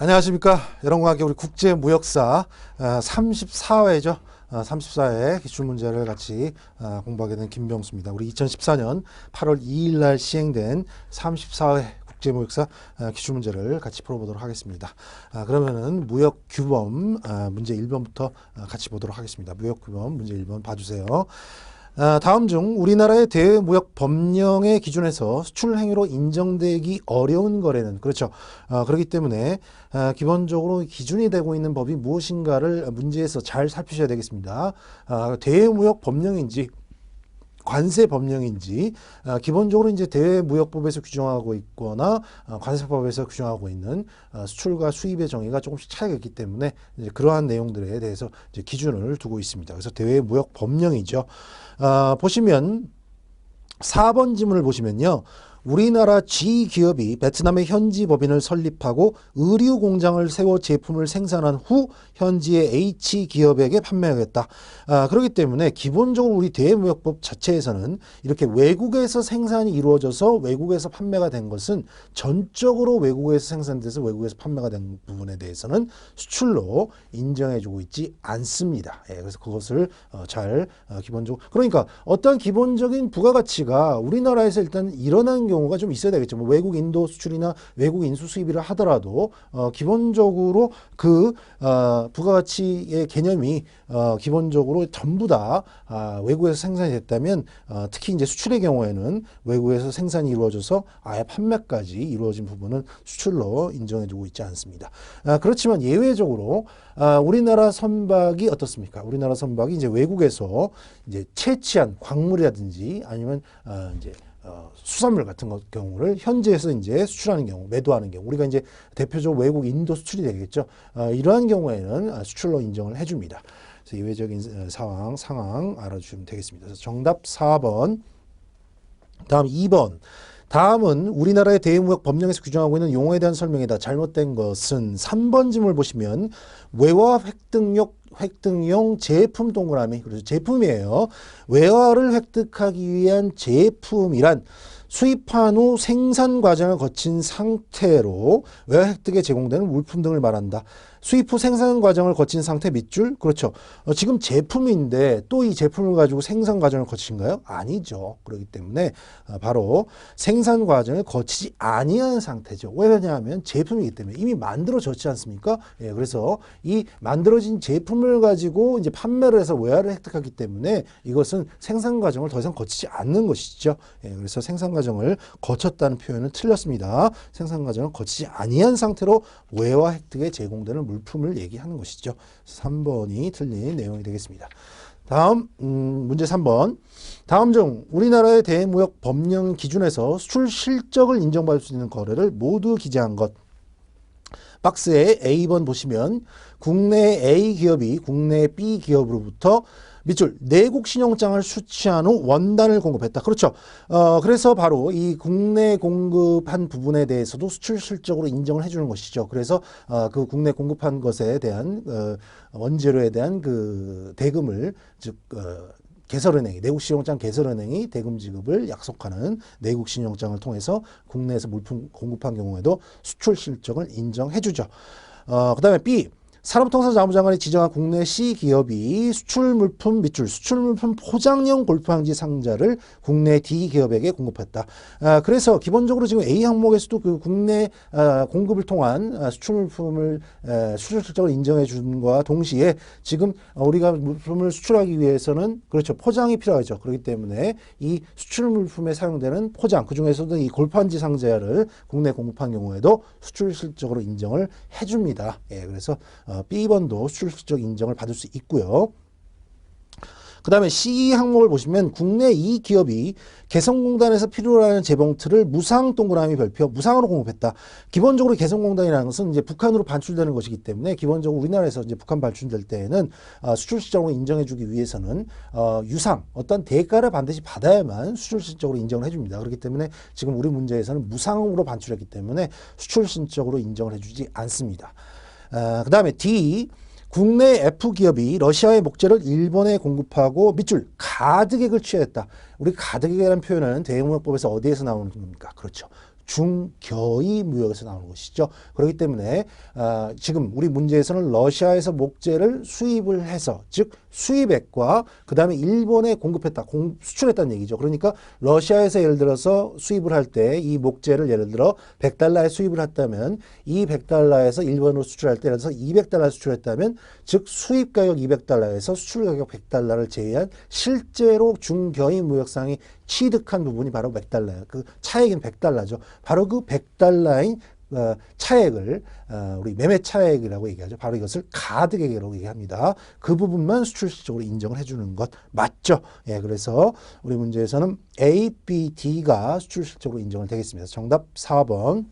안녕하십니까. 여러분과 함께 우리 국제무역사 34회죠. 34회 기출문제를 같이 공부하게 된 김병수입니다. 우리 2014년 8월 2일 날 시행된 34회 국제무역사 기출문제를 같이 풀어보도록 하겠습니다. 그러면은 무역규범 문제 1번부터 같이 보도록 하겠습니다. 무역규범 문제 1번 봐주세요. 다음 중 우리나라의 대외무역 법령의 기준에서 수출 행위로 인정되기 어려운 거래는 그렇죠. 그렇기 때문에 기본적으로 기준이 되고 있는 법이 무엇인가를 문제에서 잘 살피셔야 되겠습니다. 대외무역 법령인지 관세 법령인지 기본적으로 이제 대외무역법에서 규정하고 있거나 관세법에서 규정하고 있는 수출과 수입의 정의가 조금씩 차이가 있기 때문에 이제 그러한 내용들에 대해서 이제 기준을 두고 있습니다. 그래서 대외무역 법령이죠. 보시면 4번 지문을 보시면요. 우리나라 G기업이 베트남의 현지 법인을 설립하고 의류 공장을 세워 제품을 생산한 후 현지의 H기업에게 판매하겠다. 그렇기 때문에 기본적으로 우리 대외무역법 자체에서는 이렇게 외국에서 생산이 이루어져서 외국에서 판매가 된 것은 전적으로 외국에서 생산돼서 외국에서 판매가 된 부분에 대해서는 수출로 인정해주고 있지 않습니다. 그래서 그것을 잘 기본적으로 그러니까 어떤 기본적인 부가가치가 우리나라에서 일단 일어난 경우가 좀 있어야 되겠죠. 뭐 외국 인도 수출이나 외국 인수 수입이라 하더라도 기본적으로 그 부가가치의 개념이 기본적으로 전부 다 외국에서 생산이 됐다면 특히 이제 수출의 경우에는 외국에서 생산이 이루어져서 아예 판매까지 이루어진 부분은 수출로 인정해주고 있지 않습니다. 그렇지만 예외적으로 우리나라 선박이 어떻습니까? 우리나라 선박이 이제 외국에서 이제 채취한 광물이라든지 아니면 이제 수산물 같은 경우를 현지에서 이제 수출하는 경우, 매도하는 경우, 우리가 이제 대표적으로 외국 인도 수출이 되겠죠. 이러한 경우에는 수출로 인정을 해줍니다. 그래서 예외적인 상황 알아주시면 되겠습니다. 그래서 정답 4번. 다음 2번. 다음은 우리나라의 대외무역 법령에서 규정하고 있는 용어에 대한 설명이다. 잘못된 것은 3번 지문을 보시면 외화 획득용 제품 동그라미, 그래서 제품이에요. 외화를 획득하기 위한 제품이란 수입한 후 생산 과정을 거친 상태로 외화 획득에 제공되는 물품 등을 말한다. 수입 후 생산 과정을 거친 상태 밑줄? 그렇죠. 지금 제품인데 또 이 제품을 가지고 생산 과정을 거친가요? 아니죠. 그렇기 때문에 바로 생산 과정을 거치지 아니한 상태죠. 왜냐하면 제품이기 때문에 이미 만들어졌지 않습니까? 그래서 이 만들어진 제품을 가지고 이제 판매를 해서 외화를 획득하기 때문에 이것은 생산 과정을 더 이상 거치지 않는 것이죠. 그래서 생산 과정을 거쳤다는 표현은 틀렸습니다. 생산 과정을 거치지 아니한 상태로 외화 획득에 제공되는 물품을 얘기하는 것이죠. 3번이 틀린 내용이 되겠습니다. 다음 문제 3번. 다음 중 우리나라의 대무역 법령 기준에서 수출 실적을 인정받을 수 있는 거래를 모두 기재한 것. 박스에 A번 보시면 국내 A기업이 국내 B기업으로부터 밑줄 내국 신용장을 수취한 후 원단을 공급했다. 그렇죠. 그래서 바로 이 국내 공급한 부분에 대해서도 수출 실적으로 인정을 해주는 것이죠. 그래서 그 국내 공급한 것에 대한 원재료에 대한 그 대금을 즉 개설은행이 내국신용장 개설은행이 대금 지급을 약속하는 내국신용장을 통해서 국내에서 물품 공급한 경우에도 수출 실적을 인정해주죠. 그 다음에 B. 산업통상자원부장관이 지정한 국내 C기업이 수출물품 밑줄 수출물품 포장용 골프항지 상자를 국내 D기업에게 공급했다. 그래서 기본적으로 지금 A 항목에서도 그 국내 공급을 통한 수출물품을 수출 실적을 인정해 주는 것과 동시에 지금 우리가 물품을 수출하기 위해서는 그렇죠. 포장이 필요하죠. 그렇기 때문에 이 수출물품에 사용되는 포장 그중에서도 이 골프항지 상자를 국내 공급한 경우에도 수출 실적으로 인정을 해줍니다. 그래서 B번도 수출 실적 인정을 받을 수 있고요. 그 다음에 C 항목을 보시면 국내 이 기업이 개성공단에서 필요로 하는 재봉틀을 무상 동그라미 별표 무상으로 공급했다. 기본적으로 개성공단이라는 것은 이제 북한으로 반출되는 것이기 때문에 기본적으로 우리나라에서 이제 북한 반출될 때에는 수출 실적으로 인정해주기 위해서는 유상 어떤 대가를 반드시 받아야만 수출 실적으로 인정을 해줍니다. 그렇기 때문에 지금 우리 문제에서는 무상으로 반출했기 때문에 수출 실적으로 인정을 해주지 않습니다. 그 다음에 D. 국내 F기업이 러시아의 목재를 일본에 공급하고 밑줄 가득액을 취하했다. 우리 가득액이라는 표현은 대외무역법에서 어디에서 나오는 겁니까? 그렇죠. 중겨이 무역에서 나오는 것이죠. 그렇기 때문에 지금 우리 문제에서는 러시아에서 목재를 수입을 해서, 즉 수입액과 그 다음에 일본에 공급했다, 수출했다는 얘기죠. 그러니까 러시아에서 예를 들어서 수입을 할 때 이 목재를 예를 들어 100달러에 수입을 했다면 이 100달러에서 일본으로 수출할 때 예를 들어서 200달러 수출했다면, 즉 수입 가격 200달러에서 수출 가격 100달러를 제외한 실제로 중겨이 무역상이 취득한 부분이 바로 100달러예요. 그 차액인 100달러죠. 바로 그 100달러인 차액을 우리 매매 차액이라고 얘기하죠. 바로 이것을 가득액이라고 얘기합니다. 그 부분만 수출실적으로 인정을 해주는 것 맞죠? 예, 그래서 우리 문제에서는 A, B, D가 수출실적으로 인정을 되겠습니다. 정답 4번.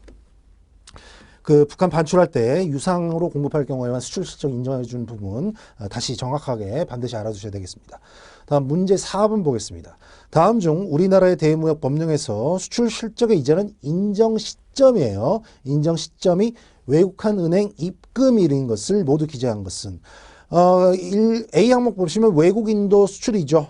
그 북한 반출할 때 유상으로 공급할 경우에만 수출 실적 인정해 주는 부분 다시 정확하게 반드시 알아두셔야 되겠습니다. 다음 문제 4번 보겠습니다. 다음 중 우리나라의 대무역 법령에서 수출 실적의 이전은 인정 시점이에요. 인정 시점이 외국한 은행 입금일인 것을 모두 기재한 것은 A 항목 보시면 외국인도 수출이죠.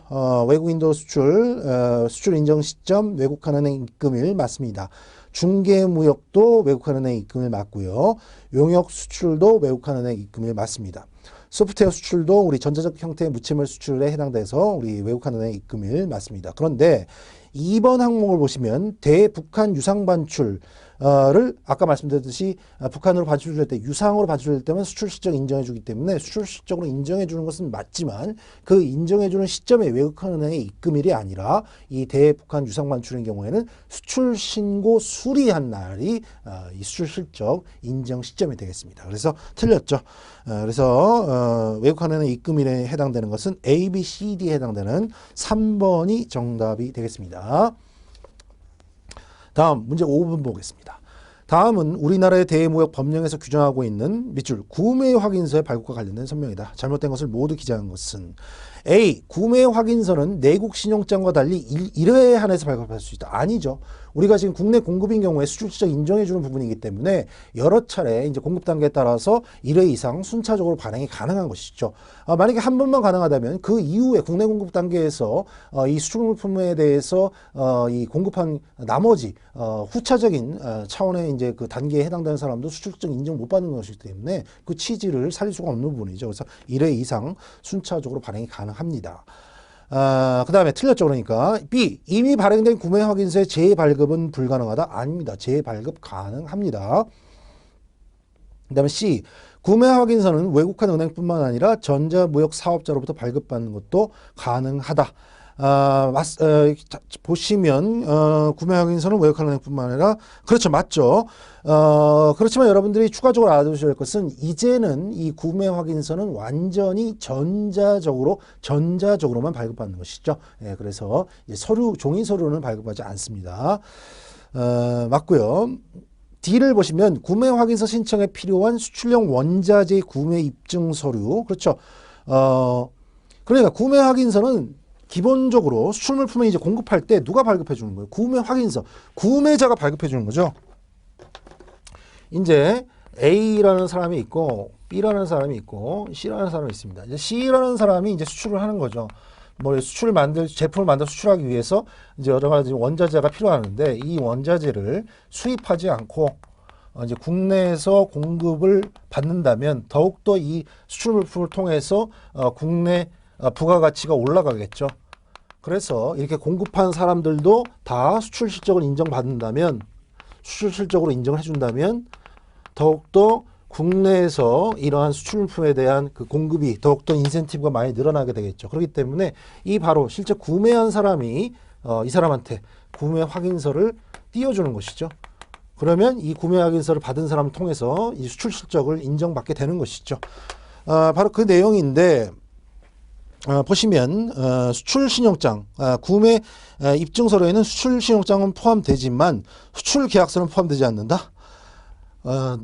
외국인도 수출 인정 시점 외국한 은행 입금일 맞습니다. 중개무역도 외국한 은행 입금일 맞고요. 용역 수출도 외국한 은행 입금일 맞습니다. 소프트웨어 수출도 우리 전자적 형태의 무채물 수출에 해당돼서 우리 외국한 은행 입금일 맞습니다. 그런데 2번 항목을 보시면 대북한 유상 반출을 아까 말씀드렸듯이 북한으로 반출될 때 유상으로 반출될 때만 수출 실적 인정해 주기 때문에 수출 실적으로 인정해 주는 것은 맞지만 그 인정해 주는 시점에 외국한 은행의 입금일이 아니라 이 대북한 유상 반출인 경우에는 수출 신고 수리한 날이 이 수출 실적 인정 시점이 되겠습니다. 그래서 틀렸죠. 그래서 외국한 은행 입금일에 해당되는 것은 A, B, C, D에 해당되는 3번이 정답이 되겠습니다. 다음 문제 5번 보겠습니다. 다음은 우리나라의 대무역 법령에서 규정하고 있는 밑줄 구매 확인서의 발급과 관련된 설명이다. 잘못된 것을 모두 기재한 것은 A. 구매 확인서는 내국 신용장과 달리 1회에 한해서 발급할 수 있다. 아니죠. 우리가 지금 국내 공급인 경우에 수출 실적 인정해 주는 부분이기 때문에 여러 차례 이제 공급 단계에 따라서 1회 이상 순차적으로 발행이 가능한 것이죠. 만약에 한 번만 가능하다면 그 이후에 국내 공급 단계에서 이 수출 물품에 대해서 이 공급한 나머지 후차적인 차원의 이제 그 단계에 해당되는 사람도 수출 실적 인정 못 받는 것이기 때문에 그 취지를 살릴 수가 없는 부분이죠. 그래서 1회 이상 순차적으로 발행이 가능합니다. 그 다음에 틀렸죠. 그러니까 B. 이미 발행된 구매 확인서의 재발급은 불가능하다. 아닙니다. 재발급 가능합니다. 그 다음에 C. 구매 확인서는 외국한 은행뿐만 아니라 전자무역 사업자로부터 발급받는 것도 가능하다. 보시면 구매 확인서는 외국한 은행뿐만 아니라 그렇죠. 맞죠. 그렇지만 여러분들이 추가적으로 알아두셔야 할 것은 이제는 이 구매 확인서는 완전히 전자적으로만 발급받는 것이죠. 예, 그래서 종이 서류는 발급하지 않습니다. 맞고요. D를 보시면 구매 확인서 신청에 필요한 수출용 원자재 구매 입증 서류. 그렇죠. 그러니까 구매 확인서는 기본적으로 수출 물품을 이제 공급할 때 누가 발급해 주는 거예요? 구매 확인서. 구매자가 발급해 주는 거죠. 이제 A라는 사람이 있고 B라는 사람이 있고 C라는 사람이 있습니다. 이제 C라는 사람이 이제 수출을 하는 거죠. 뭐 제품을 만들어 수출하기 위해서 이제 여러 가지 원자재가 필요하는데 이 원자재를 수입하지 않고 이제 국내에서 공급을 받는다면 더욱더 이 수출 물품을 통해서 국내 부가가치가 올라가겠죠. 그래서 이렇게 공급한 사람들도 다 수출 실적을 인정받는다면, 수출 실적으로 인정을 해준다면 더욱더 국내에서 이러한 수출물품에 대한 그 공급이 더욱더 인센티브가 많이 늘어나게 되겠죠. 그렇기 때문에 이 바로 실제 구매한 사람이 이 사람한테 구매 확인서를 띄워주는 것이죠. 그러면 이 구매 확인서를 받은 사람을 통해서 이 수출 실적을 인정받게 되는 것이죠. 바로 그 내용인데 보시면 수출 신용장, 구매 입증 서류에는 수출 신용장은 포함되지만 수출 계약서는 포함되지 않는다.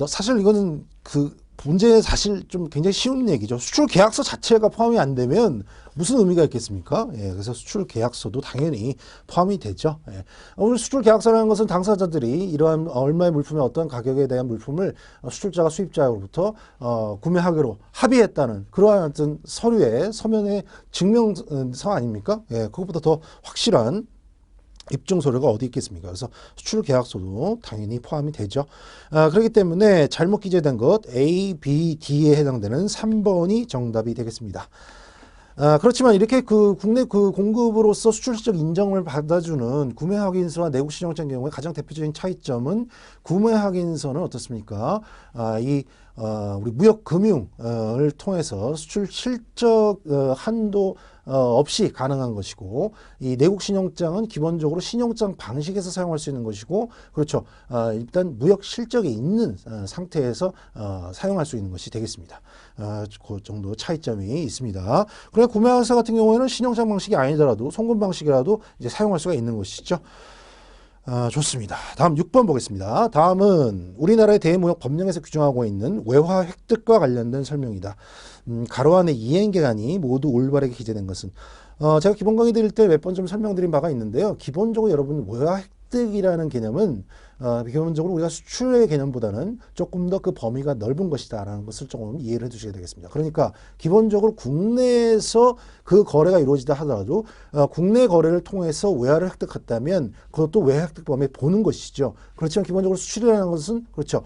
사실 이거는 그 문제 사실 좀 굉장히 쉬운 얘기죠. 수출 계약서 자체가 포함이 안 되면 무슨 의미가 있겠습니까? 예, 그래서 수출 계약서도 당연히 포함이 되죠. 예. 오늘 수출 계약서라는 것은 당사자들이 이러한 얼마의 물품의 어떤 가격에 대한 물품을 수출자가 수입자로부터 구매하기로 합의했다는 그러한 어떤 서류의 서면의 증명서 아닙니까? 예, 그것보다 더 확실한 입증 서류가 어디 있겠습니까? 그래서 수출 계약서도 당연히 포함이 되죠. 그렇기 때문에 잘못 기재된 것 A, B, D에 해당되는 3번이 정답이 되겠습니다. 그렇지만 이렇게 그 국내 그 공급으로서 수출적 인정을 받아주는 구매 확인서와 내국 신용장 경우에 가장 대표적인 차이점은 구매 확인서는 어떻습니까? 우리 무역 금융을 통해서 수출 실적 한도 없이 가능한 것이고, 이 내국 신용장은 기본적으로 신용장 방식에서 사용할 수 있는 것이고, 그렇죠. 일단 무역 실적이 있는 상태에서 사용할 수 있는 것이 되겠습니다. 그 정도 차이점이 있습니다. 그러나 구매하사 같은 경우에는 신용장 방식이 아니더라도 송금 방식이라도 이제 사용할 수가 있는 것이죠. 좋습니다. 다음 6번 보겠습니다. 다음은 우리나라의 대무역 법령에서 규정하고 있는 외화 획득과 관련된 설명이다. 가로 안에 이행기간이 모두 올바르게 기재된 것은 제가 기본 강의 드릴 때 몇 번 좀 설명드린 바가 있는데요. 기본적으로 여러분 외화 획득이라는 개념은 기본적으로 우리가 수출의 개념보다는 조금 더 그 범위가 넓은 것이다 라는 것을 조금 이해를 해 주셔야 되겠습니다. 그러니까 기본적으로 국내에서 그 거래가 이루어지다 하더라도 국내 거래를 통해서 외화를 획득했다면 그것도 외화 획득 범위에 보는 것이죠. 그렇지만 기본적으로 수출이라는 것은 그렇죠.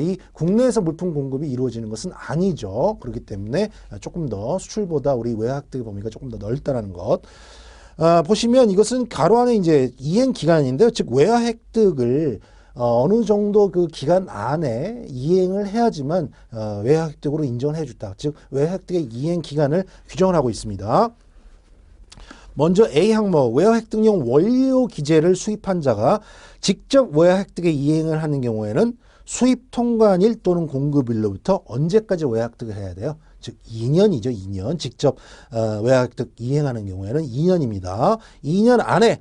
이 국내에서 물품 공급이 이루어지는 것은 아니죠. 그렇기 때문에 조금 더 수출보다 우리 외화 획득 범위가 조금 더 넓다라는 것. 보시면 이것은 가로 안에 이제 이행 기간인데요. 즉 외화 획득을 어느 정도 그 기간 안에 이행을 해야지만 외화 획득으로 인정을 해줬다. 즉 외화 획득의 이행 기간을 규정을 하고 있습니다. 먼저 A 항목 외화 획득용 원료 기재를 수입한 자가 직접 외화 획득에 이행을 하는 경우에는 수입 통관일 또는 공급일로부터 언제까지 외화 획득을 해야 돼요? 즉 2년이죠. 2년. 직접 외화 획득 이행하는 경우에는 2년입니다. 2년 안에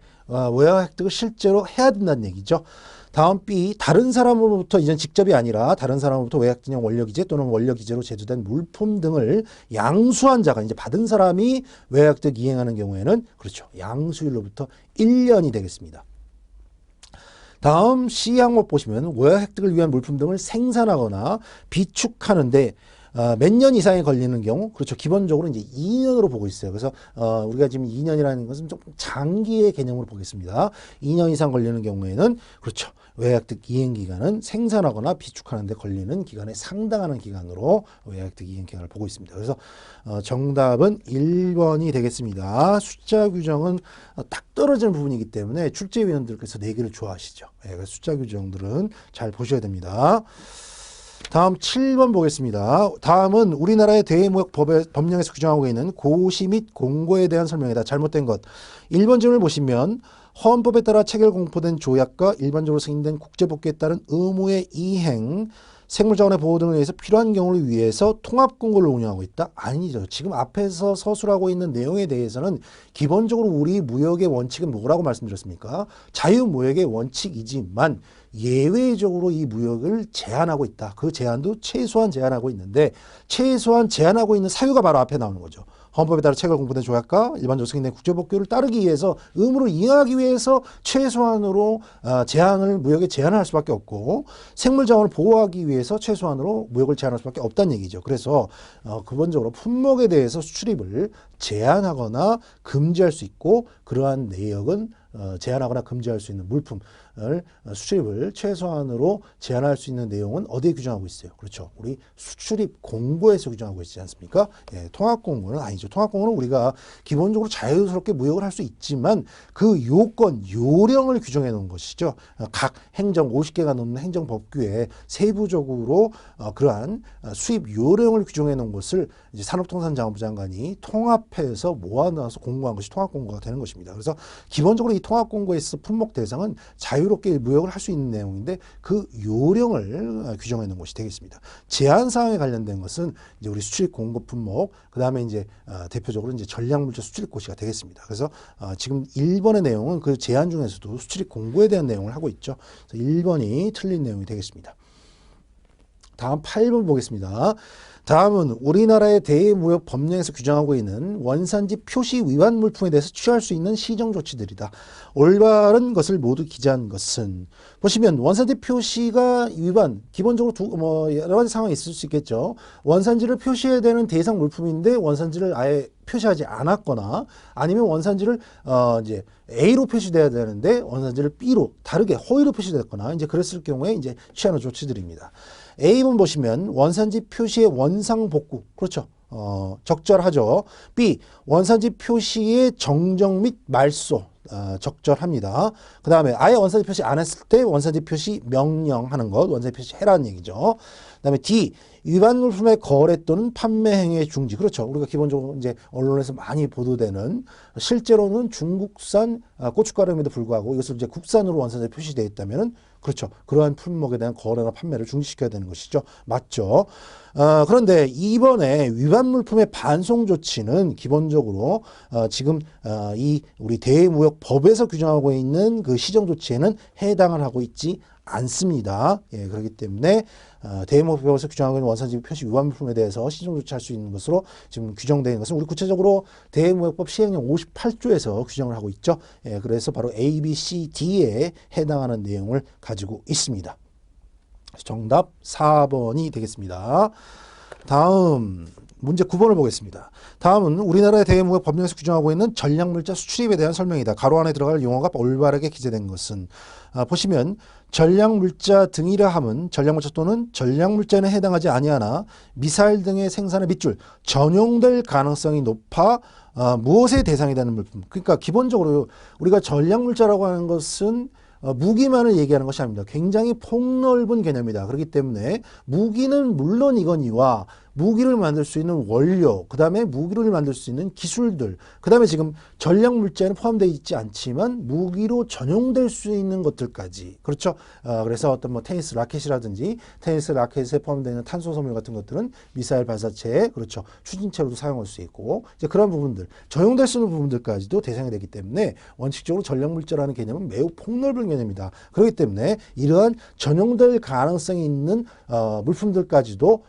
외화 획득을 실제로 해야 된다는 얘기죠. 다음 B, 다른 사람으로부터 이전 직접이 아니라 다른 사람으로부터 외화 획득용 원료 기재 또는 원료 기재로 제조된 물품 등을 양수한 자가 이제 받은 사람이 외화 획득 이행하는 경우에는 그렇죠. 양수일로부터 1년이 되겠습니다. 다음 C 항목 보시면 외화 획득을 위한 물품 등을 생산하거나 비축하는데 몇 년 이상이 걸리는 경우, 그렇죠. 기본적으로 이제 2년으로 보고 있어요. 그래서 우리가 지금 2년이라는 것은 조금 장기의 개념으로 보겠습니다. 2년 이상 걸리는 경우에는 그렇죠. 외화 획득 이행 기간은 생산하거나 비축하는 데 걸리는 기간에 상당하는 기간으로 외화 획득 이행 기간을 보고 있습니다. 그래서 정답은 1번이 되겠습니다. 숫자 규정은 딱 떨어지는 부분이기 때문에 출제위원들께서 내기를 좋아하시죠. 그래서 숫자 규정들은 잘 보셔야 됩니다. 다음 7번 보겠습니다. 다음은 우리나라의 대무역 법령에서 규정하고 있는 고시 및 공고에 대한 설명이다. 잘못된 것. 1번 질문을 보시면 헌법에 따라 체결 공포된 조약과 일반적으로 승인된 국제법규에 따른 의무의 이행, 생물자원의 보호 등을 위해서 필요한 경우를 위해서 통합공고를 운영하고 있다? 아니죠. 지금 앞에서 서술하고 있는 내용에 대해서는 기본적으로 우리 무역의 원칙은 뭐라고 말씀드렸습니까? 자유무역의 원칙이지만 예외적으로 이 무역을 제한하고 있다. 그 제한도 최소한 제한하고 있는데 최소한 제한하고 있는 사유가 바로 앞에 나오는 거죠. 헌법에 따라 체결 공포된 조약과 일반적으로 승인된 국제법규를 따르기 위해서 의무를 이행하기 위해서 최소한으로 무역에 제한을 할 수밖에 없고 생물자원을 보호하기 위해서 최소한으로 무역을 제한할 수밖에 없다는 얘기죠. 그래서 기본적으로 품목에 대해서 수출입을 제한하거나 금지할 수 있고 그러한 내역은 제한하거나 금지할 수 있는 물품을 수출입을 최소한으로 제한할 수 있는 내용은 어디에 규정하고 있어요? 그렇죠. 우리 수출입 공고에서 규정하고 있지 않습니까? 예, 통합 공고는 아니죠. 통합 공고는 우리가 기본적으로 자유스럽게 무역을 할 수 있지만 그 요건, 요령을 규정해 놓은 것이죠. 각 행정 50개가 넘는 행정법규에 세부적으로 그러한 수입 요령을 규정해 놓은 것을 이제 산업통상자원부 장관이 통합해서 모아놔서 공고한 것이 통합 공고가 되는 것입니다. 그래서 기본적으로 이 통합 공고에서 품목 대상은 자유롭게 무역을 할 수 있는 내용인데 그 요령을 규정해 놓은 것이 되겠습니다. 제한 사항에 관련된 것은 이제 우리 수출입 공고 품목, 그 다음에 이제 대표적으로 이제 전략물질 수출입 고시가 되겠습니다. 그래서 지금 1번의 내용은 그 제한 중에서도 수출입 공고에 대한 내용을 하고 있죠. 그래서 1번이 틀린 내용이 되겠습니다. 다음 8번 보겠습니다. 다음은 우리나라의 대무역 법령에서 규정하고 있는 원산지 표시 위반 물품에 대해서 취할 수 있는 시정 조치들이다. 올바른 것을 모두 기재한 것은 보시면 원산지 표시가 위반 기본적으로 여러 가지 상황이 있을 수 있겠죠. 원산지를 표시해야 되는 대상 물품인데 원산지를 아예 표시하지 않았거나 아니면 원산지를 이제 A로 표시돼야 되는데 원산지를 B로 다르게 허위로 표시됐거나 이제 그랬을 경우에 이제 취하는 조치들입니다. A번 보시면 원산지 표시의 원상 복구. 그렇죠. 적절하죠. B, 원산지 표시의 정정 및 말소. 적절합니다. 그 다음에 아예 원산지 표시 안 했을 때 원산지 표시 명령하는 것, 원산지 표시 해라는 얘기죠. 그 다음에 D, 위반 물품의 거래 또는 판매 행위의 중지. 그렇죠. 우리가 기본적으로 이제 언론에서 많이 보도되는 실제로는 중국산 고춧가루임에도 불구하고 이것을 이제 국산으로 원산지에 표시되어 있다면은 그렇죠. 그러한 품목에 대한 거래나 판매를 중지시켜야 되는 것이죠. 맞죠. 그런데 이번에 위반 물품의 반송 조치는 기본적으로 지금 이 우리 대무역법에서 규정하고 있는 그 시정 조치에는 해당을 하고 있지 않습니다. 예, 그렇기 때문에 대무역법에서 규정하고 있는 원산지 표시 위반 물품에 대해서 시정 조치할 수 있는 것으로 지금 규정되어 있는 것은 우리 구체적으로 대무역법 시행령 58조에서 규정을 하고 있죠. 예, 그래서 바로 A, B, C, D에 해당하는 내용을 가지고 있습니다. 정답 4번이 되겠습니다. 다음 문제 9번을 보겠습니다. 다음은 우리나라의 대무역 법령에서 규정하고 있는 전략물자 수출입에 대한 설명이다. 가로 안에 들어갈 용어가 올바르게 기재된 것은 보시면 전략물자 등이라 함은 전략물자 또는 전략물자에는 해당하지 아니하나 미사일 등의 생산의 밑줄 전용될 가능성이 높아 무엇의 대상이 되는 물품. 그러니까 기본적으로 우리가 전략물자라고 하는 것은 무기만을 얘기하는 것이 아닙니다. 굉장히 폭넓은 개념이다. 그렇기 때문에 무기는 물론이거니와 무기를 만들 수 있는 원료, 그 다음에 무기를 만들 수 있는 기술들, 그 다음에 지금 전략물자에는 포함되어 있지 않지만 무기로 전용될 수 있는 것들까지. 그렇죠. 그래서 어떤 뭐 테니스 라켓이라든지 테니스 라켓에 포함되어 있는 탄소섬유 같은 것들은 미사일 발사체에 그렇죠. 추진체로도 사용할 수 있고 이제 그런 부분들, 전용될 수 있는 부분들까지도 대상이 되기 때문에 원칙적으로 전략물자라는 개념은 매우 폭넓은 개념이다. 그렇기 때문에 이러한 전용될 가능성이 있는 물품들까지도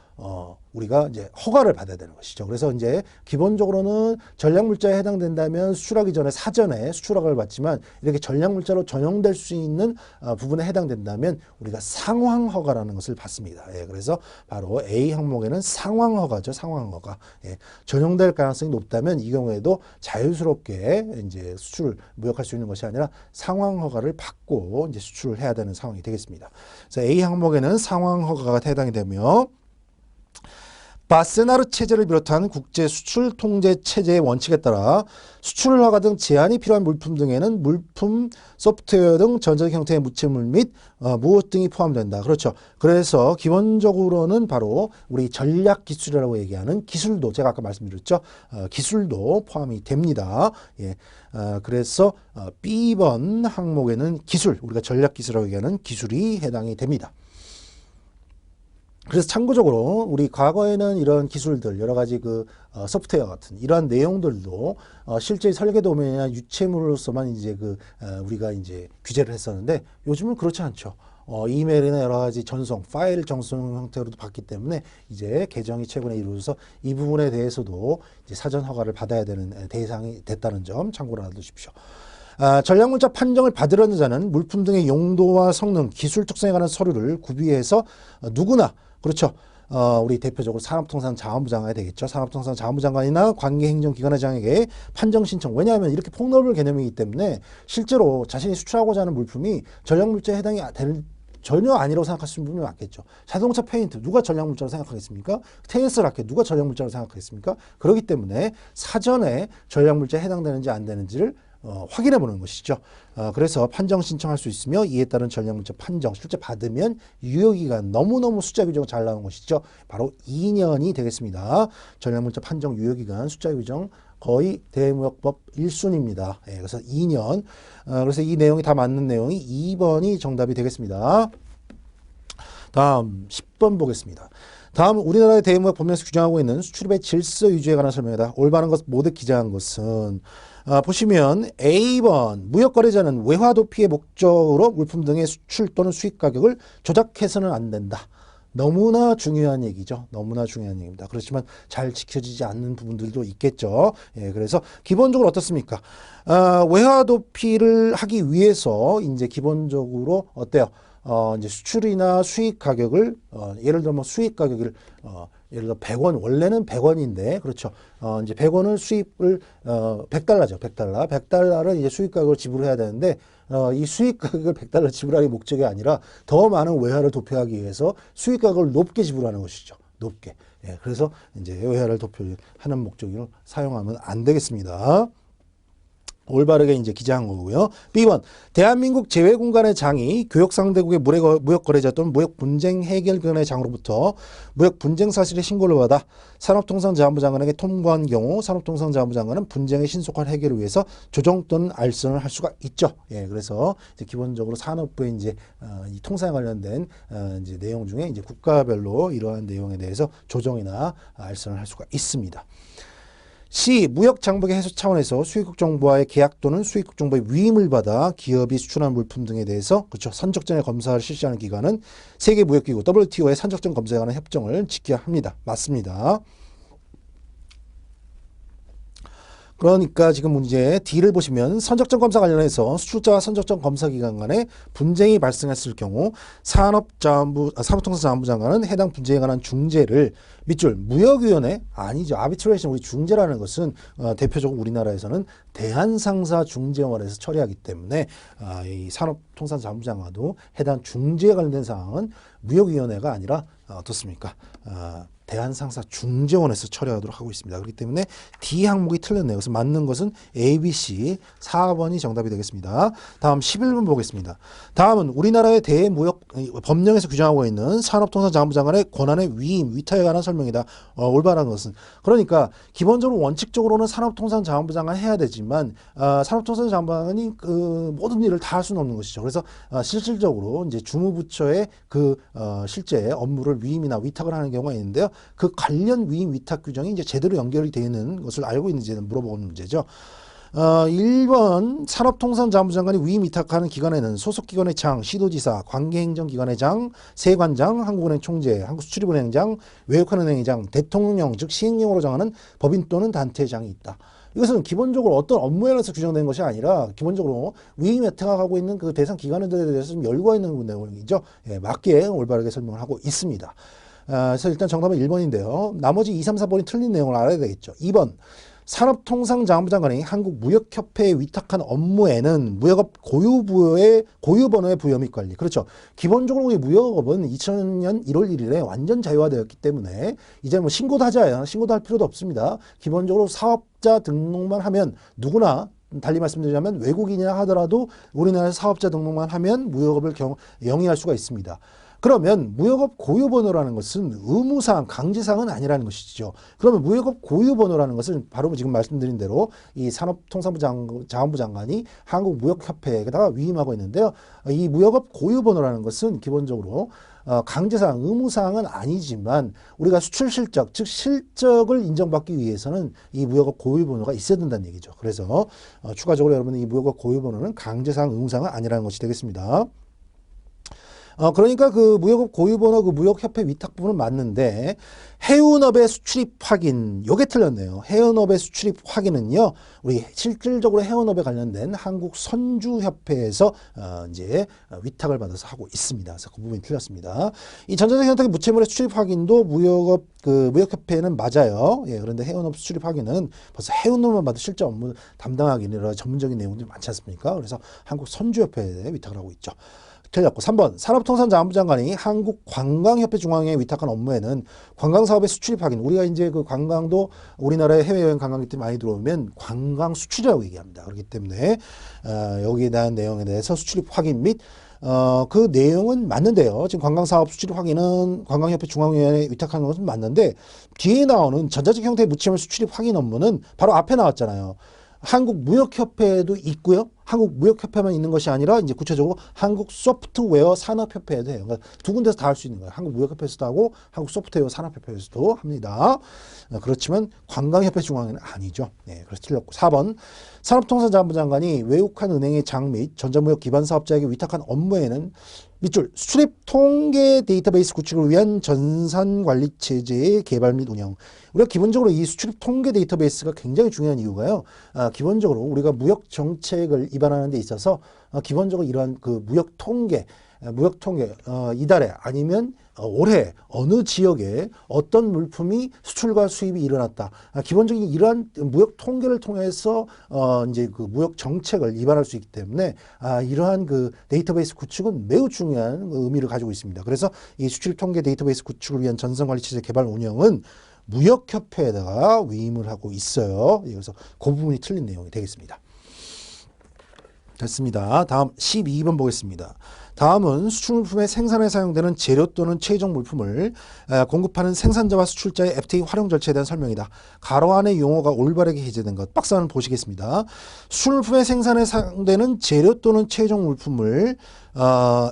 우리가 이제 허가를 받아야 되는 것이죠. 그래서 이제 기본적으로는 전략물자에 해당된다면 수출하기 전에 사전에 수출 허가를 받지만 이렇게 전략물자로 전용될 수 있는 부분에 해당된다면 우리가 상황 허가라는 것을 받습니다. 예, 그래서 바로 A 항목에는 상황 허가죠. 상황 허가. 예, 전용될 가능성이 높다면 이 경우에도 자유스럽게 이제 수출을 무역할 수 있는 것이 아니라 상황 허가를 받고 이제 수출을 해야 되는 상황이 되겠습니다. 그래서 A 항목에는 상황 허가가 해당이 되며 바세나르 체제를 비롯한 국제 수출 통제 체제의 원칙에 따라 수출 허가 등 제한이 필요한 물품 등에는 물품, 소프트웨어 등 전자적 형태의 무체물 및 무엇 등이 포함된다. 그렇죠. 그래서 기본적으로는 바로 우리 전략 기술이라고 얘기하는 기술도 제가 아까 말씀드렸죠. 기술도 포함이 됩니다. 예. 그래서 B번 항목에는 기술, 우리가 전략 기술이라고 얘기하는 기술이 해당이 됩니다. 그래서 참고적으로 우리 과거에는 이런 기술들 여러 가지 그 소프트웨어 같은 이러한 내용들도 실제 설계 도면이나 유체물로서만 이제 우리가 이제 규제를 했었는데 요즘은 그렇지 않죠. 이메일이나 여러 가지 전송, 파일 전송 형태로도 받기 때문에 이제 개정이 최근에 이루어져서 이 부분에 대해서도 이제 사전 허가를 받아야 되는 대상이 됐다는 점 참고로 알아두십시오. 전략물자 판정을 받으려는 자는 물품 등의 용도와 성능, 기술 특성에 관한 서류를 구비해서 누구나 그렇죠. 우리 대표적으로 산업통상자원부 장관이 되겠죠. 산업통상자원부 장관이나 관계행정기관의 장에게 판정 신청. 왜냐하면 이렇게 폭넓은 개념이기 때문에 실제로 자신이 수출하고자 하는 물품이 전략물자에 해당이 되는 전혀 아니라고 생각하시는 분이 많겠죠. 자동차 페인트 누가 전략물자로 생각하겠습니까? 테니스 라켓 누가 전략물자로 생각하겠습니까? 그렇기 때문에 사전에 전략물자에 해당되는지 안 되는지를 확인해 보는 것이죠. 그래서 판정 신청할 수 있으며 이에 따른 전략물자 판정 실제 받으면 유효기간 너무너무 숫자 규정 잘 나온 것이죠. 바로 2년이 되겠습니다. 전략물자 판정 유효기간 숫자 규정 거의 대무역법 1순위입니다. 예, 그래서 2년. 그래서 이 내용이 다 맞는 내용이 2번이 정답이 되겠습니다. 다음 10번 보겠습니다. 다음 우리나라의 대무역 법령에서 규정하고 있는 수출입의 질서 유지에 관한 설명이다. 올바른 것 모두 기재한 것은 보시면 A번 무역거래자는 외화도피의 목적으로 물품 등의 수출 또는 수입 가격을 조작해서는 안 된다. 너무나 중요한 얘기죠. 너무나 중요한 얘기입니다. 그렇지만 잘 지켜지지 않는 부분들도 있겠죠. 예, 그래서 기본적으로 어떻습니까? 외화도피를 하기 위해서 이제 기본적으로 어때요? 이제 수출이나 수입 가격을 예를 들어 뭐 수입 가격을 예를 들어 100원 원래는 100원인데 그렇죠. 이제 100원을 수입을 100달러죠. 100달러. 100달러를 이제 수입 가격을 지불해야 되는데 이 수입 가격을 100달러 지불하기 목적이 아니라 더 많은 외화를 도표하기 위해서 수입 가격을 높게 지불하는 것이죠. 높게. 예, 그래서 이제 외화를 도표하는 목적으로 사용하면 안 되겠습니다. 올바르게 이제 기재한 거고요. B번 대한민국 제외공간의 장이 교역상대국의 무역거래자 또는 무역분쟁 해결기관의 장으로부터 무역분쟁 사실의 신고를 받아 산업통상자원부 장관에게 통보한 경우 산업통상자원부 장관은 분쟁의 신속한 해결을 위해서 조정 또는 알선을 할 수가 있죠. 예, 그래서 이제 기본적으로 산업부의 이제 이 통상에 관련된 이제 내용 중에 이제 국가별로 이러한 내용에 대해서 조정이나 알선을 할 수가 있습니다. C. 무역 장벽의 해소 차원에서 수입국 정부와의 계약 또는 수입국 정부의 위임을 받아 기업이 수출한 물품 등에 대해서 그렇죠. 선적전의 검사를 실시하는 기관은 세계무역기구 WTO의 선적전 검사에 관한 협정을 지켜야 합니다. 맞습니다. 그러니까 지금 문제 D를 보시면 선적전 검사 관련해서 수출자와 선적전 검사 기관 간에 분쟁이 발생했을 경우 산업통상자원부 장관은 해당 분쟁에 관한 중재를 밑줄 무역위원회 아니죠. 아비트레이션 우리 중재라는 것은 대표적으로 우리나라에서는 대한상사중재원에서 처리하기 때문에 이 산업통상자원부 장관도 해당 중재에 관련된 사항은 무역위원회가 아니라 어떻습니까? 대한상사중재원에서 처리하도록 하고 있습니다. 그렇기 때문에 D 항목이 틀렸네요. 그래서 맞는 것은 A, B, C 4번이 정답이 되겠습니다. 다음 11번 보겠습니다. 다음은 우리나라의 대무역 법령에서 규정하고 있는 산업통상자원부 장관의 권한의 위임, 위탁에 관한 설명이다. 올바른 것은 그러니까 기본적으로 원칙적으로는 산업통상자원부 장관 해야 되지만 산업통상자원부 장관이 그 모든 일을 다 할 수는 없는 것이죠. 그래서 실질적으로 이제 주무부처의 그 실제 업무를 위임이나 위탁을 하는 경우가 있는데요. 그 관련 위임 위탁 규정이 이제 제대로 연결이 되어 있는 것을 알고 있는지는 물어보는 문제죠. 1번 산업통상자원부 장관이 위임 위탁하는 기관에는 소속기관의 장, 시도지사, 관계행정기관의 장, 세관장, 한국은행 총재, 한국수출입은행장, 외국환은행장, 대통령 즉 시행령으로 정하는 법인 또는 단체의 장이 있다. 이것은 기본적으로 어떤 업무에 관해서 규정된 것이 아니라 기본적으로 위임 위탁하고 있는 그 대상 기관들에 대해서 좀 열과 있는 내용이죠. 예, 맞게 올바르게 설명을 하고 있습니다. 그래서 일단 정답은 1번인데요. 나머지 2, 3, 4번이 틀린 내용을 알아야 되겠죠. 2번 산업통상자원부 장관이 한국무역협회에 위탁한 업무에는 무역업 고유번호의 부여 및 관리. 그렇죠. 기본적으로 우리 무역업은 2000년 1월 1일에 완전 자유화되었기 때문에 이제 뭐 신고도 할 필요도 없습니다. 기본적으로 사업자 등록만 하면 누구나 달리 말씀드리자면 외국인이라 하더라도 우리나라 사업자 등록만 하면 무역업을 영위할 수가 있습니다. 그러면 무역업 고유번호라는 것은 의무사항, 강제사항은 아니라는 것이죠. 그러면 무역업 고유번호라는 것은 바로 지금 말씀드린 대로 이 산업통상자원부 장관이 한국무역협회에다가 위임하고 있는데요. 이 무역업 고유번호라는 것은 기본적으로 강제사항, 의무사항은 아니지만 우리가 수출 실적, 즉 실적을 인정받기 위해서는 이 무역업 고유번호가 있어야 된다는 얘기죠. 그래서 추가적으로 여러분 이 무역업 고유번호는 강제사항, 의무사항은 아니라는 것이 되겠습니다. 그러니까 그 무역업 고유번호 그 무역협회 위탁 부분은 맞는데 해운업의 수출입 확인 요게 틀렸네요. 해운업의 수출입 확인은요 우리 실질적으로 해운업에 관련된 한국선주협회에서 이제 위탁을 받아서 하고 있습니다. 그래서 그 부분이 틀렸습니다. 이 전자적 형태의 무채물의 수출입 확인도 무역협회는 맞아요. 예, 그런데 해운업 수출입 확인은 벌써 해운업만 봐도 실제 업무 담당하기는 여러 전문적인 내용들이 많지 않습니까? 그래서 한국선주협회에 위탁을 하고 있죠. 틀렸고 3번 산업통상자원부 장관이 한국관광협회 중앙회에 위탁한 업무에는 관광사업의 수출입 확인 우리가 이제 그 관광도 우리나라에 해외여행 관광객들이 많이 들어오면 관광 수출이라고 얘기합니다. 그렇기 때문에 여기에 대한 내용에 대해서 수출입 확인 및 그 내용은 맞는데요. 지금 관광사업 수출입 확인은 관광협회 중앙위원회에 위탁하는 것은 맞는데 뒤에 나오는 전자적 형태의 무채물 수출입 확인 업무는 바로 앞에 나왔잖아요. 한국무역협회에도 있고요. 한국무역협회만 있는 것이 아니라 이제 구체적으로 한국소프트웨어 산업협회에도 해요. 그러니까 두 군데서 다 할 수 있는 거예요. 한국무역협회에서도 하고 한국소프트웨어 산업협회에서도 합니다. 그렇지만 관광협회 중앙회는 아니죠. 네, 그래서 틀렸고 4번 산업통상자원부 장관이 외국한 은행의 장 및 전자무역 기반 사업자에게 위탁한 업무에는 밑줄 수출입 통계 데이터베이스 구축을 위한 전산관리 체제의 개발 및 운영. 우리가 기본적으로 이 수출입 통계 데이터베이스가 굉장히 중요한 이유가요. 기본적으로 우리가 무역 정책을 입안하는 데 있어서 기본적으로 이러한 그 무역 통계 무역 통계 이달에 아니면 올해 어느 지역에 어떤 물품이 수출과 수입이 일어났다. 기본적인 이러한 무역 통계를 통해서 이제 그 무역 정책을 입안할 수 있기 때문에 이러한 그 데이터베이스 구축은 매우 중요한 의미를 가지고 있습니다. 그래서 이 수출 통계 데이터베이스 구축을 위한 전선관리 체제 개발 운영은 무역협회에다가 위임을 하고 있어요. 그래서 그 부분이 틀린 내용이 되겠습니다. 됐습니다. 다음 12번 보겠습니다. 다음은 수출물품의 생산에 사용되는 재료 또는 최종 물품을 공급하는 생산자와 수출자의 FTA 활용 절차에 대한 설명이다. 가로 안의 용어가 올바르게 해제된 것. 박스 한번 보시겠습니다. 수출물품의 생산에 사용되는 재료 또는 최종 물품을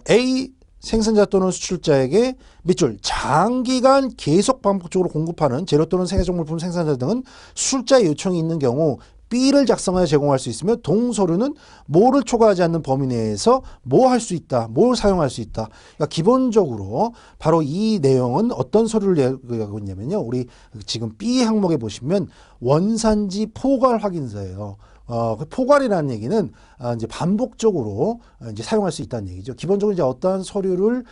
A 생산자 또는 수출자에게 밑줄 장기간 계속 반복적으로 공급하는 재료 또는 최종 물품 생산자 등은 수출자의 요청이 있는 경우 B를 작성하여 제공할 수 있으며 동서류는 뭐를 초과하지 않는 범위 내에서 뭐 할 수 있다, 뭘 사용할 수 있다. 그러니까 기본적으로 바로 이 내용은 어떤 서류를 얘기하고 있냐면요. 우리 지금 B 항목에 보시면 원산지 포괄 확인서예요. 그 포괄이라는 얘기는 이제 반복적으로 이제 사용할 수 있다는 얘기죠. 기본적으로 이제 어떠한 서류를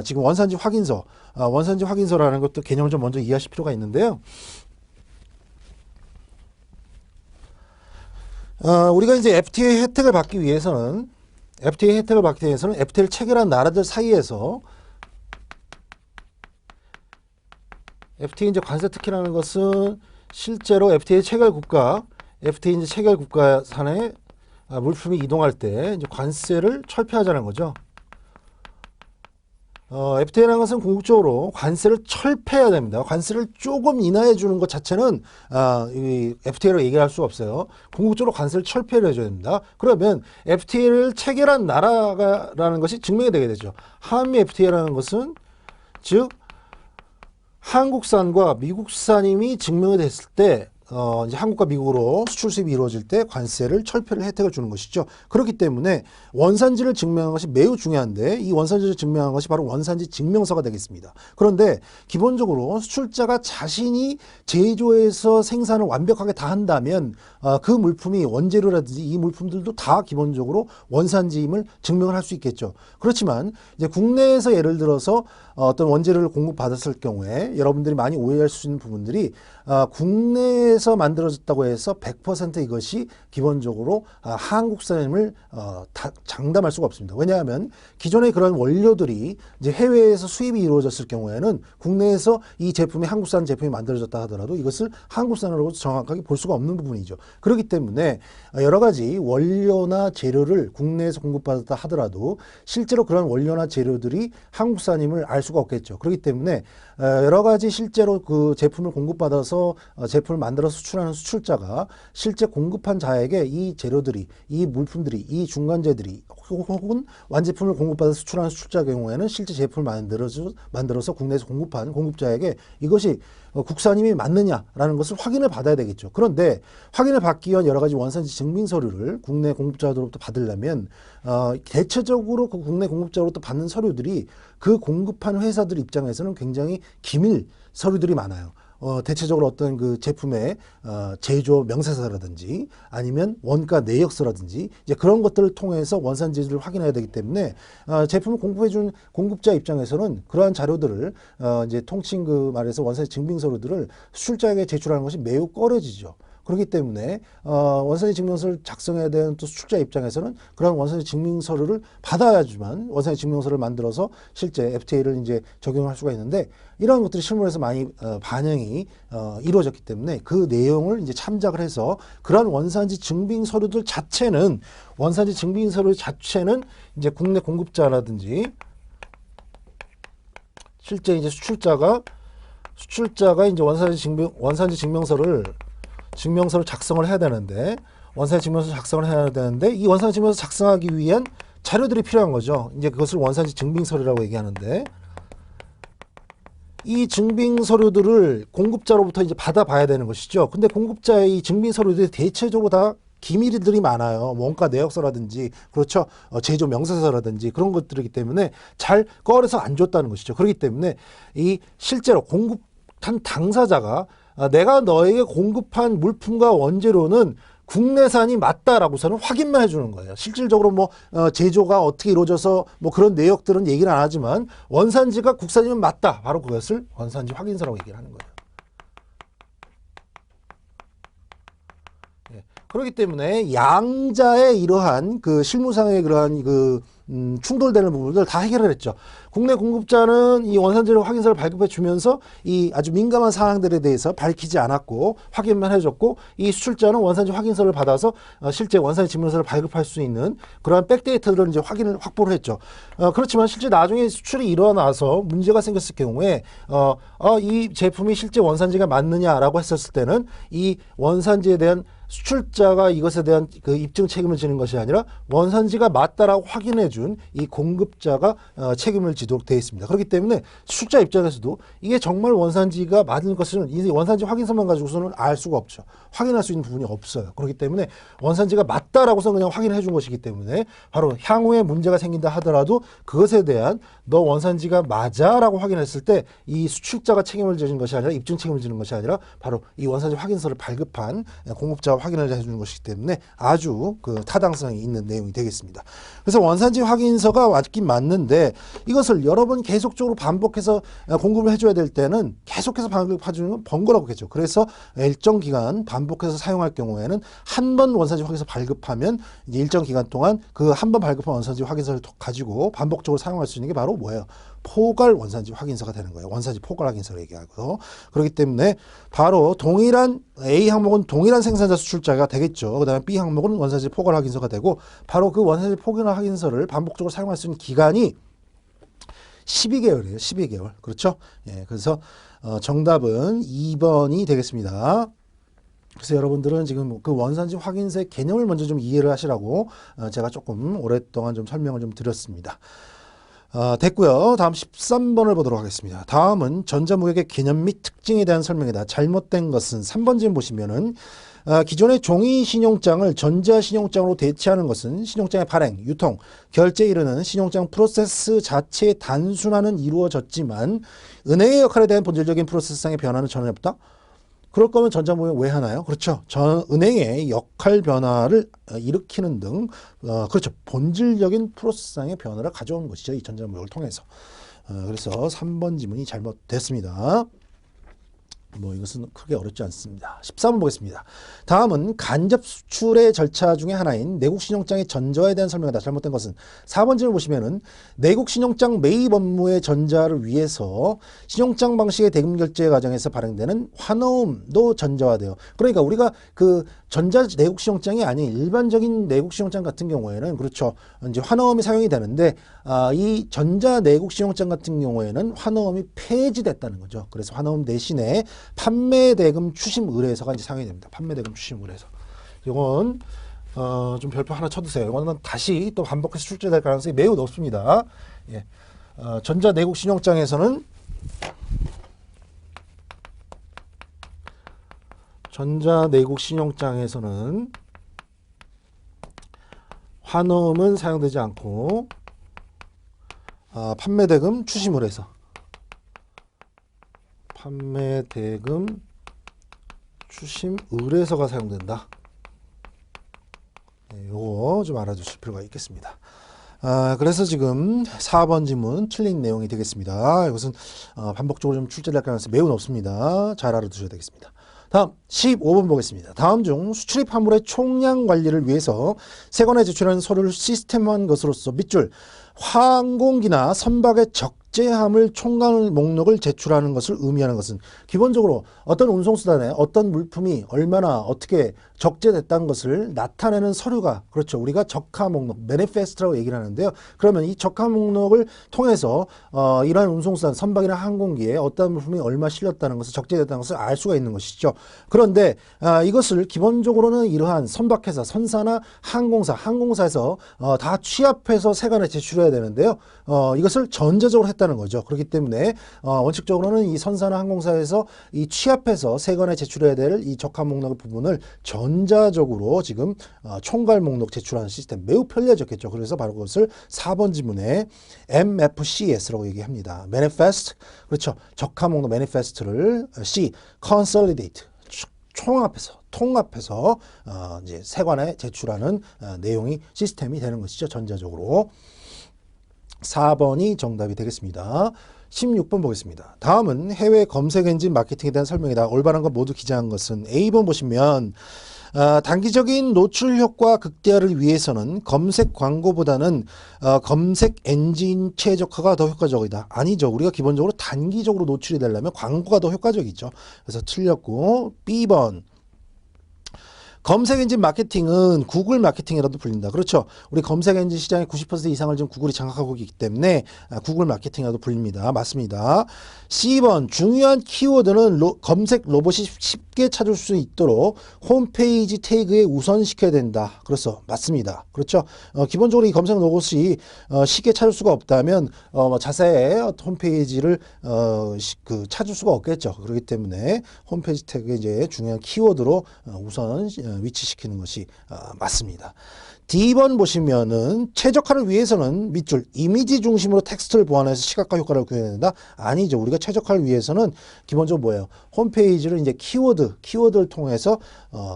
지금 원산지 확인서라는 것도 개념을 좀 먼저 이해하실 필요가 있는데요. 우리가 이제 FTA 혜택을 받기 위해서는 FTA를 체결한 나라들 사이에서 FTA 이제 관세 특혜라는 것은 실제로 FTA 체결 국가 산에 물품이 이동할 때 이제 관세를 철폐하자는 거죠. FTA라는 것은 궁극적으로 관세를 철폐해야 됩니다. 관세를 조금 인하해 주는 것 자체는 이 FTA로 얘기할 수 없어요. 궁극적으로 관세를 철폐를 해줘야 됩니다. 그러면 FTA를 체결한 나라라는 것이 증명이 되게 되죠. 한미 FTA라는 것은 즉 한국산과 미국산임이 증명이 됐을 때 이제 한국과 미국으로 수출 수입이 이루어질 때 관세를 철폐를 혜택을 주는 것이죠. 그렇기 때문에 원산지를 증명하는 것이 매우 중요한데 이 원산지를 증명하는 것이 바로 원산지 증명서가 되겠습니다. 그런데 기본적으로 수출자가 자신이 제조해서 생산을 완벽하게 다 한다면 그 물품이 원재료라든지 이 물품들도 다 기본적으로 원산지임을 증명을 할 수 있겠죠. 그렇지만 이제 국내에서 예를 들어서 어떤 원재료를 공급받았을 경우에 여러분들이 많이 오해할 수 있는 부분들이 국내에서 만들어졌다고 해서 100% 이것이 기본적으로 한국산임을 장담할 수가 없습니다. 왜냐하면 기존의 그런 원료들이 이제 해외에서 수입이 이루어졌을 경우에는 국내에서 이 제품이 한국산 제품이 만들어졌다 하더라도 이것을 한국산으로 정확하게 볼 수가 없는 부분이죠. 그렇기 때문에 여러 가지 원료나 재료를 국내에서 공급받았다 하더라도 실제로 그런 원료나 재료들이 한국산임을 알 수가 없겠죠. 그렇기 때문에 여러 가지 실제로 그 제품을 공급받아서 제품을 만들어서 수출하는 수출자가 실제 공급한 자에게 이 재료들이, 이 물품들이, 이 중간재들이 혹은 완제품을 공급받아서 수출하는 수출자 경우에는 실제 제품을 만들어서 국내에서 공급한 공급자에게 이것이 국산임이 맞느냐라는 것을 확인을 받아야 되겠죠. 그런데 확인을 받기 위한 여러 가지 원산지 증빙 서류를 국내 공급자로부터 받으려면 대체적으로 그 국내 공급자로부터 받는 서류들이 그 공급한 회사들 입장에서는 굉장히 기밀 서류들이 많아요. 대체적으로 어떤 그 제품의 제조 명세서라든지 아니면 원가 내역서라든지 이제 그런 것들을 통해서 원산지를 확인해야 되기 때문에 제품을 공급해준 공급자 입장에서는 그러한 자료들을 이제 통칭 그 말해서 원산지 증빙 서류들을 수출자에게 제출하는 것이 매우 꺼려지죠. 그렇기 때문에 원산지 증명서를 작성해야 되는 또 수출자 입장에서는 그런 원산지 증명서를 받아야지만 원산지 증명서를 만들어서 실제 FTA를 이제 적용할 수가 있는데 이러한 것들이 실무에서 많이 반영이 이루어졌기 때문에 그 내용을 이제 참작을 해서 그런 원산지 증빙 서류들 자체는 이제 국내 공급자라든지 실제 이제 수출자가 이제 원산지 증명서를 작성을 해야 되는데 이 원산지 증명서 작성하기 위한 자료들이 필요한 거죠. 이제 그것을 원산지 증빙서류라고 얘기하는데 이 증빙 서류들을 공급자로부터 이제 받아봐야 되는 것이죠. 근데 공급자의 이 증빙 서류들이 대체적으로 다 기밀들이 많아요. 원가 내역서라든지 그렇죠. 제조 명세서라든지 그런 것들이기 때문에 잘 꺼내서 안 줬다는 것이죠. 그렇기 때문에 이 실제로 공급한 당사자가 내가 너에게 공급한 물품과 원재료는 국내산이 맞다라고서는 확인만 해주는 거예요. 실질적으로 뭐 제조가 어떻게 이루어져서 뭐 그런 내역들은 얘기를 안 하지만 원산지가 국산이면 맞다. 바로 그것을 원산지 확인서라고 얘기를 하는 거예요. 그렇기 때문에 양자의 이러한 그 실무상의 그러한 그 충돌되는 부분들 다 해결을 했죠. 국내 공급자는 이 원산지를 확인서를 발급해 주면서 이 아주 민감한 사항들에 대해서 밝히지 않았고 확인만 해줬고, 이 수출자는 원산지 확인서를 받아서 실제 원산지 증명서를 발급할 수 있는 그러한 백데이터들을 이제 확보를 했죠. 그렇지만 실제 나중에 수출이 일어나서 문제가 생겼을 경우에 이 제품이 실제 원산지가 맞느냐라고 했었을 때는 이 원산지에 대한 수출자가 이것에 대한 그 입증 책임을 지는 것이 아니라 원산지가 맞다라고 확인해 준 이 공급자가 책임을 지도록 되어 있습니다. 그렇기 때문에 수출자 입장에서도 이게 정말 원산지가 맞는 것은 이 원산지 확인서만 가지고서는 알 수가 없죠. 확인할 수 있는 부분이 없어요. 그렇기 때문에 원산지가 맞다라고서 그냥 확인해 준 것이기 때문에 바로 향후에 문제가 생긴다 하더라도 그것에 대한 너 원산지가 맞아라고 확인했을 때 이 수출자가 책임을 지는 것이 아니라 입증 책임을 지는 것이 아니라 바로 이 원산지 확인서를 발급한 공급자가 확인을 해주는 것이기 때문에 아주 그 타당성이 있는 내용이 되겠습니다. 그래서 원산지 확인서가 맞긴 맞는데 이것을 여러 번 계속적으로 반복해서 공급을 해줘야 될 때는 계속해서 반복해주는 건 번거롭겠죠. 그래서 일정 기간 반복해서 사용할 경우에는 한 번 원산지 확인서 발급하면 이제 일정 기간 동안 그 한 번 발급한 원산지 확인서를 가지고 반복적으로 사용할 수 있는 게 바로 뭐예요? 포괄 원산지 확인서가 되는 거예요. 원산지 포괄 확인서를 얘기하고. 그렇기 때문에 바로 동일한 A 항목은 동일한 생산자 수출자가 되겠죠. 그 다음에 B 항목은 원산지 포괄 확인서가 되고, 바로 그 원산지 포괄 확인서를 반복적으로 사용할 수 있는 기간이 12개월이에요. 12개월. 그렇죠? 예, 그래서 정답은 2번이 되겠습니다. 그래서 여러분들은 지금 그 원산지 확인서의 개념을 먼저 좀 이해를 하시라고 제가 조금 오랫동안 좀 설명을 좀 드렸습니다. 됐고요. 다음 13번을 보도록 하겠습니다. 다음은 전자무역의 개념 및 특징에 대한 설명이다. 잘못된 것은 3번 지금 보시면은 기존의 종이 신용장을 전자신용장으로 대체하는 것은 신용장의 발행, 유통, 결제에 이르는 신용장 프로세스 자체의 단순화는 이루어졌지만 은행의 역할에 대한 본질적인 프로세스상의 변화는 전혀 없다. 그럴 거면 전자무역 왜 하나요? 그렇죠. 은행의 역할 변화를 일으키는 등 그렇죠. 본질적인 프로세스상의 변화를 가져오는 것이죠. 이 전자무역을 통해서. 그래서 3번 지문이 잘못됐습니다. 뭐 이것은 크게 어렵지 않습니다. 13번 보겠습니다. 다음은 간접 수출의 절차 중에 하나인 내국 신용장의 전자에 대한 설명이다. 잘못된 것은 4번 질문 보시면은 내국 신용장 매입 업무의 전자를 위해서 신용장 방식의 대금 결제 과정에서 발행되는 환어음도 전자화돼요. 그러니까 우리가 그 전자 내국 신용장이 아닌 일반적인 내국 신용장 같은 경우에는 그렇죠. 이제 환어음이 사용이 되는데 이 전자 내국 신용장 같은 경우에는 환어음이 폐지됐다는 거죠. 그래서 환어음 대신에 판매 대금 추심 의뢰서가 이제 사용이 됩니다. 판매 대금 추심 의뢰서. 이건 좀 별표 하나 쳐두세요. 이거는 다시 또 반복해서 출제될 가능성이 매우 높습니다. 예. 전자 내국 신용장에서는 환어음은 사용되지 않고 판매 대금 추심 의뢰서, 판매 대금 추심 의뢰서가 사용된다. 네, 요거 좀 알아두실 필요가 있겠습니다. 그래서 지금 4번 지문 틀린 내용이 되겠습니다. 이것은 반복적으로 좀 출제될 가능성이 매우 높습니다. 잘 알아두셔야 되겠습니다. 다음 15번 보겠습니다. 다음 중 수출입 화물의 총량 관리를 위해서 세관에 제출하는 서류를 시스템화한 것으로서 밑줄 항공기나 선박의 적재함을 총괄 목록을 제출하는 것을 의미하는 것은 기본적으로 어떤 운송수단에 어떤 물품이 얼마나 어떻게 적재됐다는 것을 나타내는 서류가, 그렇죠. 우리가 적하 목록, 매니페스트라고 얘기를 하는데요. 그러면 이 적하 목록을 통해서 이러한 운송수단, 선박이나 항공기에 어떤 물품이 얼마 실렸다는 것을, 적재됐다는 것을 알 수가 있는 것이죠. 그런데 이것을 기본적으로는 이러한 선박회사, 선사나 항공사에서 다 취합해서 세관에 제출해야 되는데요. 이것을 전자적으로 했다는 거죠. 그렇기 때문에 원칙적으로는 이 선사나 항공사에서 이 취합해서 세관에 제출해야 될 이 적합 목록 부분을 전자적으로 지금 총괄 목록 제출하는 시스템, 매우 편리해졌겠죠. 그래서 바로 그것을 4번 지문에 MFCS라고 얘기합니다. Manifest, 그렇죠. 적합 목록 Manifest를 C, Consolidate, 총합해서 통합해서 이제 세관에 제출하는 내용이 시스템이 되는 것이죠. 전자적으로. 4번이 정답이 되겠습니다. 16번 보겠습니다. 다음은 해외 검색 엔진 마케팅에 대한 설명이다. 올바른 것 모두 기재한 것은 A번 보시면 단기적인 노출 효과 극대화를 위해서는 검색 광고보다는 검색 엔진 최적화가 더 효과적이다. 아니죠. 우리가 기본적으로 단기적으로 노출이 되려면 광고가 더 효과적이죠. 그래서 틀렸고 B번 검색 엔진 마케팅은 구글 마케팅이라도 불린다. 그렇죠. 우리 검색 엔진 시장의 90% 이상을 지금 구글이 장악하고 있기 때문에 구글 마케팅이라도 불립니다. 맞습니다. C번 중요한 키워드는 검색 로봇이 쉽게 찾을 수 있도록 홈페이지 태그에 우선시켜야 된다. 그렇죠. 맞습니다. 그렇죠. 기본적으로 이 검색 로봇이 쉽게 찾을 수가 없다면 자세히 홈페이지를 찾을 수가 없겠죠. 그렇기 때문에 홈페이지 태그에 이제 중요한 키워드로 우선 위치시키는 것이 맞습니다. D번 보시면은 최적화를 위해서는 밑줄 이미지 중심으로 텍스트를 보완해서 시각화 효과를 구해야 된다. 아니죠. 우리가 최적화를 위해서는 기본적으로 뭐예요? 홈페이지를 이제 키워드를 통해서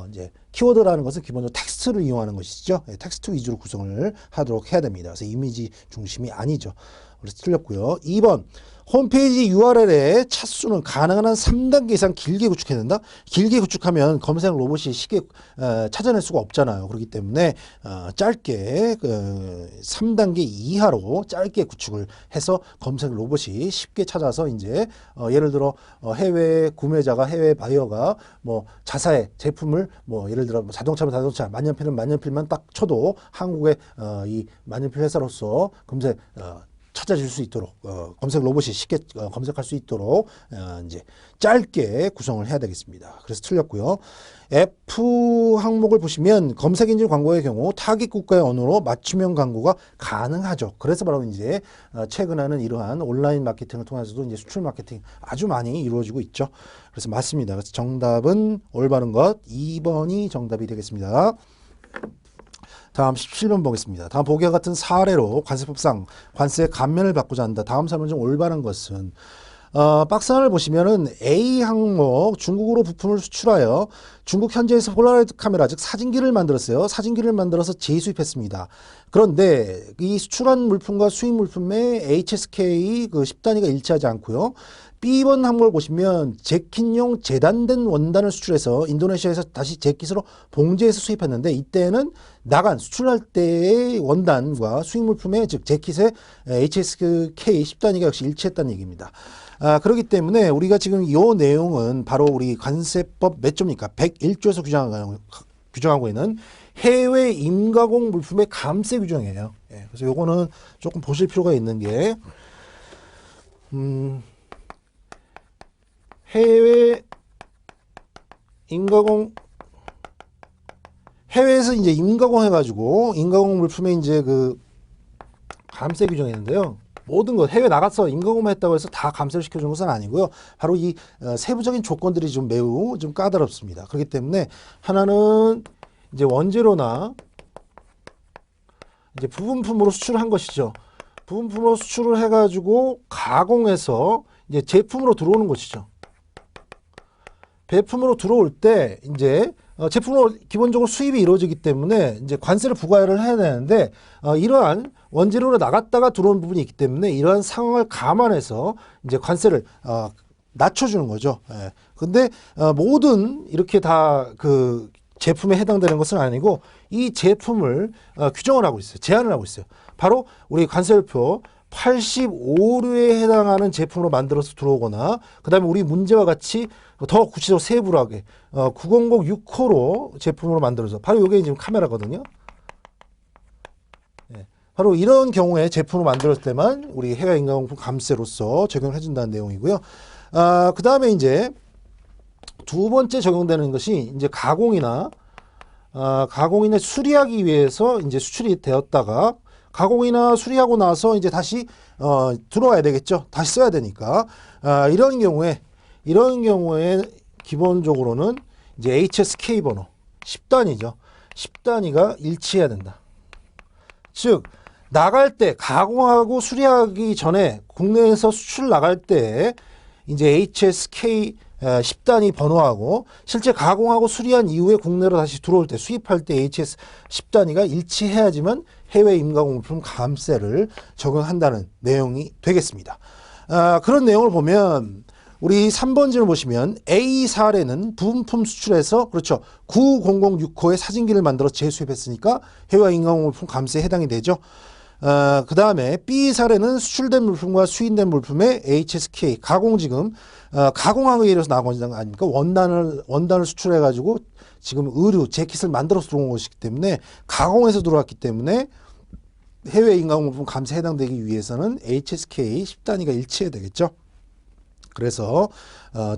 이제 키워드라는 것은 기본적으로 텍스트를 이용하는 것이죠. 텍스트 위주로 구성을 하도록 해야 됩니다. 그래서 이미지 중심이 아니죠. 그래서 틀렸고요. 2번 홈페이지 URL의 차수는 가능한 한 3단계 이상 길게 구축해야 된다. 길게 구축하면 검색 로봇이 쉽게 찾아낼 수가 없잖아요. 그렇기 때문에 짧게 3단계 이하로 짧게 구축을 해서 검색 로봇이 쉽게 찾아서 이제 예를 들어 해외 구매자가 해외 바이어가 뭐 자사의 제품을 뭐 예를 들어 자동차면 자동차, 만년필은 만년필만 딱 쳐도 한국의 이 만년필 회사로서 검색 찾아질 수 있도록 검색 로봇이 쉽게 검색할 수 있도록 이제 짧게 구성을 해야 되겠습니다. 그래서 틀렸고요. F 항목을 보시면 검색 엔진 광고의 경우 타깃 국가의 언어로 맞춤형 광고가 가능하죠. 그래서 바로 이제 최근에는 이러한 온라인 마케팅을 통해서도 이제 수출 마케팅 아주 많이 이루어지고 있죠. 그래서 맞습니다. 그래서 정답은 올바른 것 2번이 정답이 되겠습니다. 다음 17번 보겠습니다. 다음 보기와 같은 사례로 관세법상 관세 감면을 받고자 한다. 다음 설문 중 올바른 것은 박스 하나를 보시면은 A 항목 중국으로 부품을 수출하여 중국 현지에서 폴라로이드 카메라 즉 사진기를 만들었어요. 사진기를 만들어서 재수입했습니다. 그런데 이 수출한 물품과 수입 물품의 HSK 그 10단위가 일치하지 않고요. B번 항목을 보시면 재킷용 재단된 원단을 수출해서 인도네시아에서 다시 재킷으로 봉제해서 수입했는데 이때는 나간 수출할 때의 원단과 수입 물품의 즉 재킷의 HSK 10단위가 역시 일치했다는 얘기입니다. 그렇기 때문에 우리가 지금 이 내용은 바로 우리 관세법 몇 조입니까? 101조에서 규정하고 있는 해외 임가공 물품의 감세 규정이에요. 그래서 요거는 조금 보실 필요가 있는 게 해외 임가공 해외에서 이제 임가공 해가지고 임가공 물품에 이제 그 감세 규정이 있는데요. 모든 것 해외 나가서 임가공만 했다고 해서 다 감세를 시켜주는 것은 아니고요. 바로 이 세부적인 조건들이 좀 매우 좀 까다롭습니다. 그렇기 때문에 하나는 이제 원재료나 이제 부분품으로 수출한 것이죠. 부분품으로 수출을 해가지고 가공해서 이제 제품으로 들어오는 것이죠. 제품으로 들어올 때 이제 제품으로 기본적으로 수입이 이루어지기 때문에 이제 관세를 부과를 해야 되는데 이러한 원재료로 나갔다가 들어온 부분이 있기 때문에 이러한 상황을 감안해서 이제 관세를 낮춰주는 거죠. 근데 모든 이렇게 다 그 제품에 해당되는 것은 아니고 이 제품을 규정을 하고 있어요. 제한을 하고 있어요. 바로 우리 관세율표 85류에 해당하는 제품으로 만들어서 들어오거나 그 다음에 우리 문제와 같이 더 구체적으로 세부하게 900 6호로 제품으로 만들어서 바로 이게 지금 카메라거든요. 바로 이런 경우에 제품으로 만들었을 때만 우리 해외 인가공품 감세로서 적용을 해준다는 내용이고요. 그 다음에 이제 두 번째 적용되는 것이 이제 가공이나 수리하기 위해서 이제 수출이 되었다가 가공이나 수리하고 나서 이제 다시 들어와야 되겠죠. 다시 써야 되니까 이런 경우에 기본적으로는 이제 HSK 번호 10단위죠. 10단위가 일치해야 된다. 즉 나갈 때 가공하고 수리하기 전에 국내에서 수출 나갈 때 이제 HSK 10단위 번호하고 실제 가공하고 수리한 이후에 국내로 다시 들어올 때 수입할 때 HS 10단위가 일치해야지만 해외 임가공물품 감세를 적용한다는 내용이 되겠습니다. 그런 내용을 보면 우리 3번지를 보시면 A 사례는 부품품 수출해서 그렇죠. 9006호의 사진기를 만들어 재수입했으니까 해외 임가공물품 감세에 해당이 되죠. 그 다음에 B 사례는 수출된 물품과 수입된 물품의 HSK 가공지금 가공한 거에 의해서 나온 거 아닙니까? 원단을 수출해 가지고 지금 의류 재킷을 만들어서 들어온 것이기 때문에 가공해서 들어왔기 때문에 해외 임가공물품 감세에 해당되기 위해서는 HSK 10단위가 일치해야 되겠죠. 그래서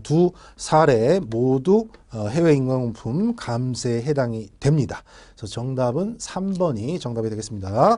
두 사례 모두 해외 임가공물품 감세에 해당이 됩니다. 그래서 정답은 3번이 정답이 되겠습니다.